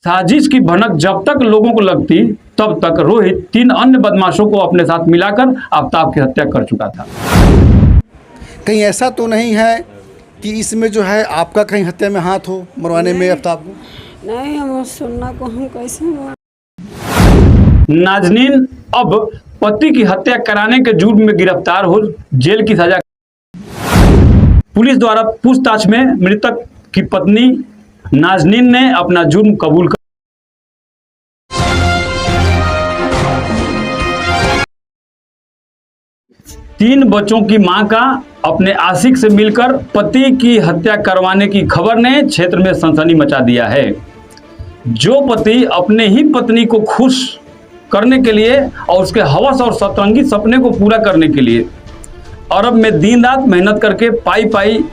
साजिश की भनक जब तक लोगों को लगती तब तक रोहित 3 अन्य बदमाशों को अपने साथ मिलाकर आफ्ताब की हत्या कर चुका था। कहीं ऐसा तो नहीं है कि इसमें जो है आपका कहीं हत्या में हाथ हो, मरवाने में आफ्ताब को? नहीं, हम सुनना को हम कैसे नाजनीन अब पति की हत्या कराने के जुर्म में गिरफ्तार हो जेल की सजा। पुलिस द्वारा पूछताछ में मृतक की पत्नी नाजनीन ने अपना जुर्म कबूल कर 3 बच्चों की मां का अपने आशिक से मिलकर पति की हत्या करवाने की खबर ने क्षेत्र में सनसनी मचा दिया है। जो पति अपने ही पत्नी को खुश करने के लिए और उसके हवस और सतरंगी सपने को पूरा करने के लिए अरब में दिन रात मेहनत करके पाई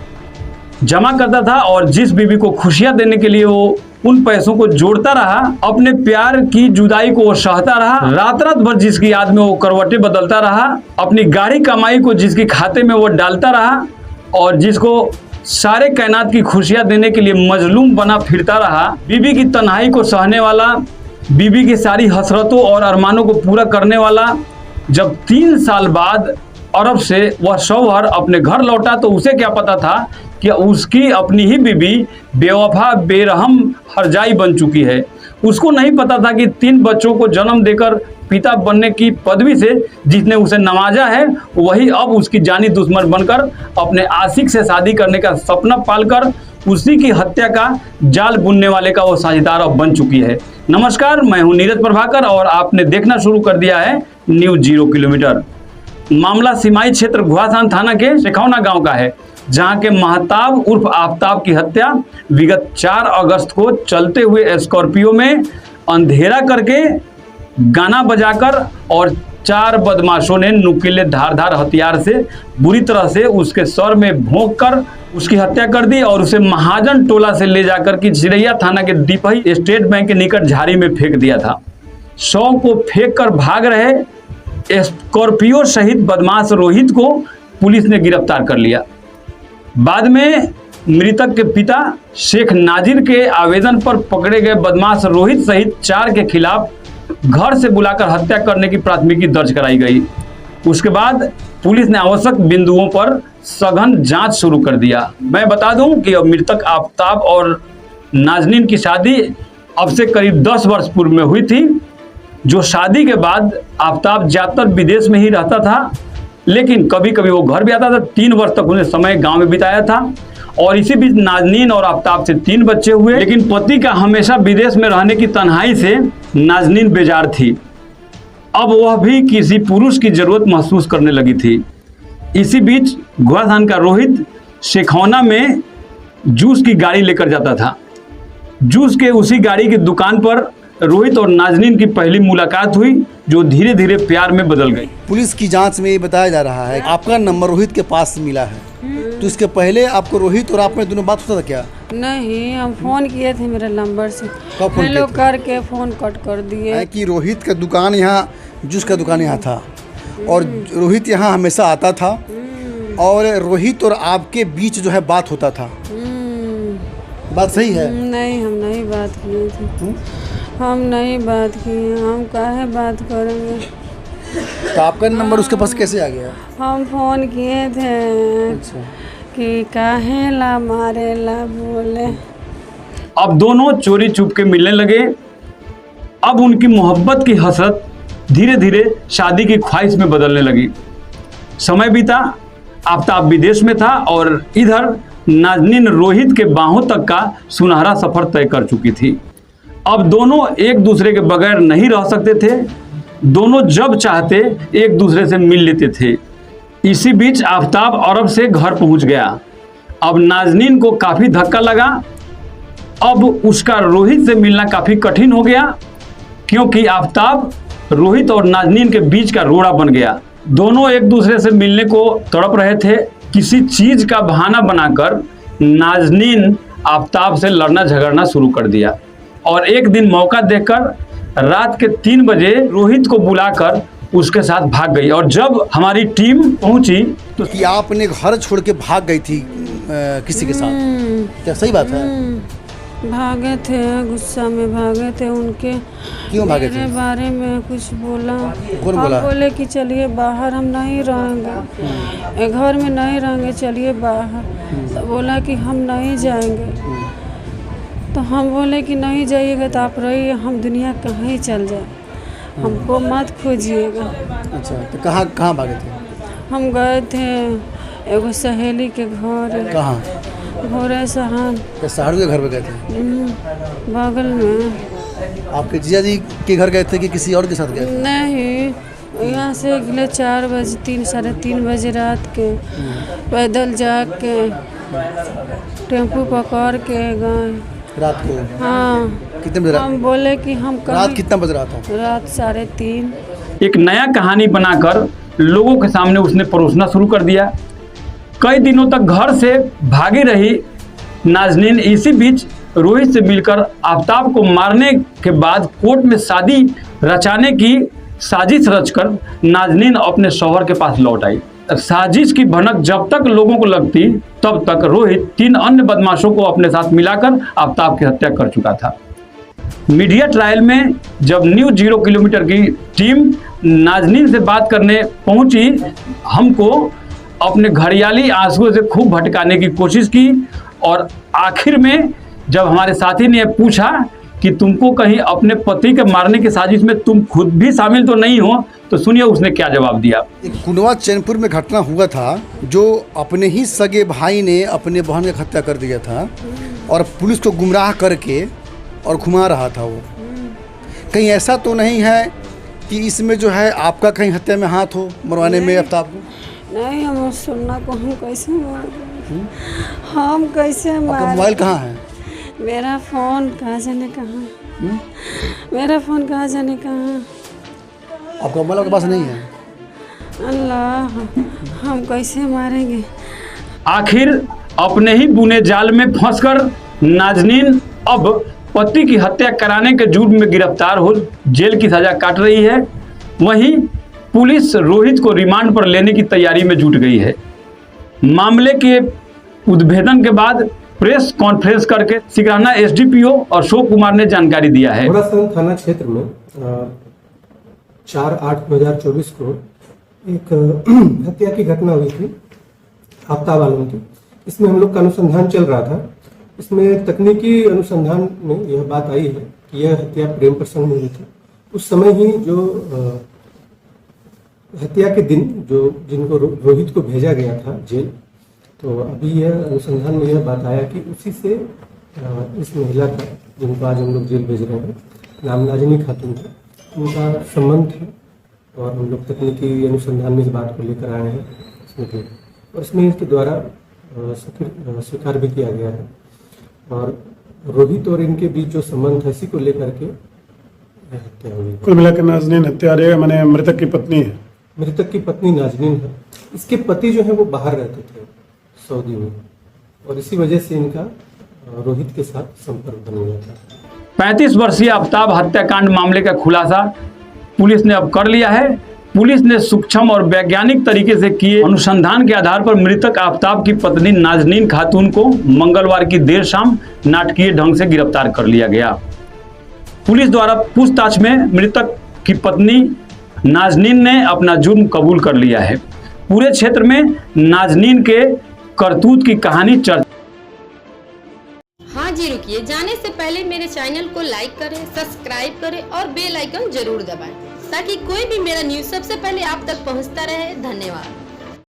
जमा करता था और जिस बीवी को खुशियां देने के लिए वो उन पैसों को जोड़ता रहा, अपने प्यार की जुदाई को वो सहता रहा, रात भर जिसकी याद में वो करवटें बदलता रहा, अपनी गाढ़ी कमाई को जिसके खाते में वो डालता रहा और जिसको सारे कायनात की खुशियां देने के लिए मजलूम बना फिरता रहा, बीवी की तन्हाई को सहने वाला, बीवी की सारी हसरतों और अरमानों को पूरा करने वाला, जब 3 साल बाद अरब से वह शौहर अपने घर लौटा तो उसे क्या पता था कि उसकी अपनी ही बीवी बेवफा बेरहम हरजाई बन चुकी है। उसको नहीं पता था कि 3 बच्चों को जन्म देकर पिता बनने की पदवी से जिसने उसे नवाजा है वही अब उसकी जानी दुश्मन बनकर अपने आशिक से शादी करने का सपना पालकर उसी की हत्या का जाल बुनने वाले का वो साझेदार अब बन चुकी है। नमस्कार, मैं हूं नीरज प्रभाकर और आपने देखना शुरू कर दिया है न्यूज 0 किलोमीटर। मामला सिमाई क्षेत्र घुआसान थाना के शेखौना गांव का है, जहां के महताब उर्फ आफ्ताब की हत्या विगत 4 अगस्त को चलते हुए स्कॉर्पियो में अंधेरा करके गाना बजाकर और 4 बदमाशों ने नुकीले धारदार हथियार से बुरी तरह से उसके सर में भोंक कर उसकी हत्या कर दी और उसे महाजन टोला से ले जाकर के चिरैया थाना के दीपही स्टेट बैंक के निकट झाड़ी में फेंक दिया था। शव को फेंक कर भाग रहे स्कॉर्पियो सहित बदमाश रोहित को पुलिस ने गिरफ्तार कर लिया। बाद में मृतक के पिता शेख नाजिर के आवेदन पर पकड़े गए बदमाश रोहित सहित 4 के खिलाफ घर से बुलाकर हत्या करने की प्राथमिकी दर्ज कराई गई। उसके बाद पुलिस ने आवश्यक बिंदुओं पर सघन जांच शुरू कर दिया। मैं बता दूं कि अब मृतक आफ्ताब और नाजनीन की शादी अब से करीब 10 वर्ष पूर्व में हुई थी। जो शादी के बाद आफ्ताब ज्यादातर विदेश में ही रहता था, लेकिन कभी कभी वो घर भी आता था। 3 वर्ष तक उन्हें समय गांव में बिताया था और इसी बीच नाजनीन और आफ्ताब से 3 बच्चे हुए, लेकिन पति का हमेशा विदेश में रहने की तन्हाई से नाजनीन बेजार थी। अब वह भी किसी पुरुष की जरूरत महसूस करने लगी थी। इसी बीच घुआसान का रोहित शेखौना में जूस की गाड़ी लेकर जाता था। जूस के उसी गाड़ी की दुकान पर रोहित और नाजनीन की पहली मुलाकात हुई, जो धीरे धीरे प्यार में बदल गई। पुलिस की जांच में ये बताया जा रहा है आपका नंबर रोहित के पास मिला है, तो इसके पहले आपको रोहित और आप में दोनों बात होता था क्या? नहीं, हम फोन किए थे मेरे नंबर से, कब फोन हेलो किए थे? करके फोन कट कर दिए। है कि रोहित का दुकान यहाँ, जूस का दुकान यहाँ था और रोहित यहाँ हमेशा आता था और रोहित और आपके बीच जो है बात होता था। बात सही है? नहीं, हम नहीं बात किए थे। हम नहीं बात किए, हम काहे बात करेंगे। तो आपका नंबर उसके पास कैसे आ गया? हम फोन किए थे कि काहे ला मारे ला बोले। अब दोनों चोरी छुप के मिलने लगे। अब उनकी मोहब्बत की हसरत धीरे धीरे शादी की ख्वाहिश में बदलने लगी। समय बीता, आफ्ताब विदेश में था और इधर नाजनीन रोहित के बाहों तक का सुनहरा सफर तय कर चुकी थी। अब दोनों एक दूसरे के बगैर नहीं रह सकते थे। दोनों जब चाहते एक दूसरे से मिल लेते थे। इसी बीच आफ्ताब अरब से घर पहुंच गया। अब नाजनीन को काफ़ी धक्का लगा। अब उसका रोहित से मिलना काफ़ी कठिन हो गया, क्योंकि आफ्ताब रोहित और नाजनीन के बीच का रोड़ा बन गया। दोनों एक दूसरे से मिलने को तड़प रहे थे। किसी चीज का बहाना बनाकर नाजनीन आफ्ताब से लड़ना झगड़ना शुरू कर दिया और एक दिन मौका देखकर रात के 3 बजे रोहित को बुलाकर उसके साथ भाग गई। और जब हमारी टीम पहुंची तो कि आपने घर छोड़ के भाग गई थी किसी के साथ, क्या सही बात है? भागे थे, गुस्सा में भागे थे। उनके क्यों भागे मेरे थे? बारे में कुछ बोला। कौन हम बोला? बोले कि चलिए बाहर, हम नहीं रहेंगे, घर में नहीं रहेंगे, चलिए बाहर। तो बोला कि हम नहीं जाएंगे। तो हम बोले कि नहीं जाइएगा तो आप रहिए, हम दुनिया कहीं चल जाए, हमको मत खोजिएगा। अच्छा, तो कहाँ कहाँ भागे थे? हम गए थे एगो सहेली के घर, कहाँ? भोरे सहान, क्या साड़ू के घर पे गए थे? बगल में। आपके जीजा जी के घर गए थे कि किसी और के साथ गए थे? नहीं, यहाँ से निकले 4 बजे, 3 साढ़े 3 बजे रात के, पैदल जाके टेम्पू पकड़ के गए रात को? हाँ। कितने बजे? हम बोले कि हम रात कितना बज रहा था? रात 3:30। एक नया कहानी बनाकर लोगों के सामने उसने परोसना शुरू कर दिया। कई दिनों तक घर से भागी रही नाजनीन इसी बीच रोहित से मिलकर आफ्ताब को मारने के बाद कोर्ट में शादी रचाने की साजिश रचकर नाजनीन अपने शौहर के पास लौट आई। साजिश की भनक जब तक लोगों को लगती तब तक रोहित 3 अन्य बदमाशों को अपने साथ मिलाकर आफ्ताब की हत्या कर चुका था। मीडिया ट्रायल में जब न्यू 0 किलोमीटर की टीम नाजनीन से बात करने पहुंची, हमको अपने घड़ियाली आंसुओं से खूब भटकाने की कोशिश की और आखिर में जब हमारे साथी ने पूछा कि तुमको कहीं अपने पति के मारने की साजिश में तुम खुद भी शामिल तो नहीं हो, तो सुनिए उसने क्या जवाब दिया। एक कुंडवा चैनपुर में घटना हुआ था, जो अपने ही सगे भाई ने अपने बहन की हत्या कर दिया था और पुलिस को गुमराह करके और घुमा रहा था वो। कहीं ऐसा तो नहीं है कि इसमें जो है आपका कहीं हत्या में हाथ हो, मरवाने में आफ्ताब को? नहीं, हम सुनना को हम कैसे मार, हम कैसे आपका मार। मोबाइल कहाँ है? मेरा फ़ोन कहाँ जाने कहाँ, मेरा फ़ोन कहाँ जाने कहाँ। आपका मोबाइल आपके पास नहीं है? अल्लाह, हम कैसे मारेंगे। आखिर अपने ही बुने जाल में फंसकर नाजनीन अब पति की हत्या कराने के जुर्म में गिरफ्तार हो जेल की सजा काट रही है। वहीं पुलिस रोहित को रिमांड पर लेने की तैयारी में जुट गई है। मामले के उद्भेदन के बाद प्रेस कॉन्फ्रेंस करके सिकराना एसडीपीओ अशोक कुमार ने जानकारी दिया है। घोड़ासहन थाना क्षेत्र में 4/8/2024 को एक हत्या की घटना हुई थी आफ्ताब आलम की। इसमें हम लोग का अनुसंधान चल रहा था। इसमें तकनीकी अनुसंधान में यह बात आई है कि यह हत्या प्रेम प्रसंग में हुई थी। उस समय ही जो हत्या के दिन जो जिनको रोहित को भेजा गया था जेल, तो अभी यह अनुसंधान में यह बात आया कि उसी से इस महिला का, जिनको आज हम लोग जेल भेज रहे हैं, नाम नाजनी खातून है, उनका संबंध है और हम लोग तकनीकी अनुसंधान में इस बात को लेकर आए हैं इसमें भी। और इसमें इसके द्वारा स्वीकार भी किया गया है और रोहित और इनके बीच जो संबंध है इसी को लेकर के हत्या हुई। कुल मिलाकर नाजनीन हत्यारे मैंने मृतक की पत्नी है। मृतक की पत्नी नाजनीन है। इसके पति जो है वो बाहर रहते थे सऊदी में, और इसी वजह से इनका रोहित के साथ संपर्क बन गया था। 35 वर्षीय आफ्ताब हत्याकांड मामले का खुलासा पुलिस ने अब कर लिया है। पुलिस ने सूक्ष्म और वैज्ञानिक तरीके से किए अनुसंधान के आधार पर मृतक आफ्ताब की पत्नी नाजनीन खातून को मंगलवार की देर शाम नाटकीय ढंग से गिरफ्तार कर लिया गया। पुलिस द्वारा पूछताछ में मृतक की पत्नी नाजनीन ने अपना जुर्म कबूल कर लिया है। पूरे क्षेत्र में नाजनीन के करतूत की कहानी चर्चा। हाँ जी, रुकिए, जाने से पहले मेरे चैनल को लाइक करें, सब्सक्राइब करें और बेल आइकन जरूर दबाएं ताकि कोई भी मेरा न्यूज़ सबसे पहले आप तक पहुंचता रहे। धन्यवाद।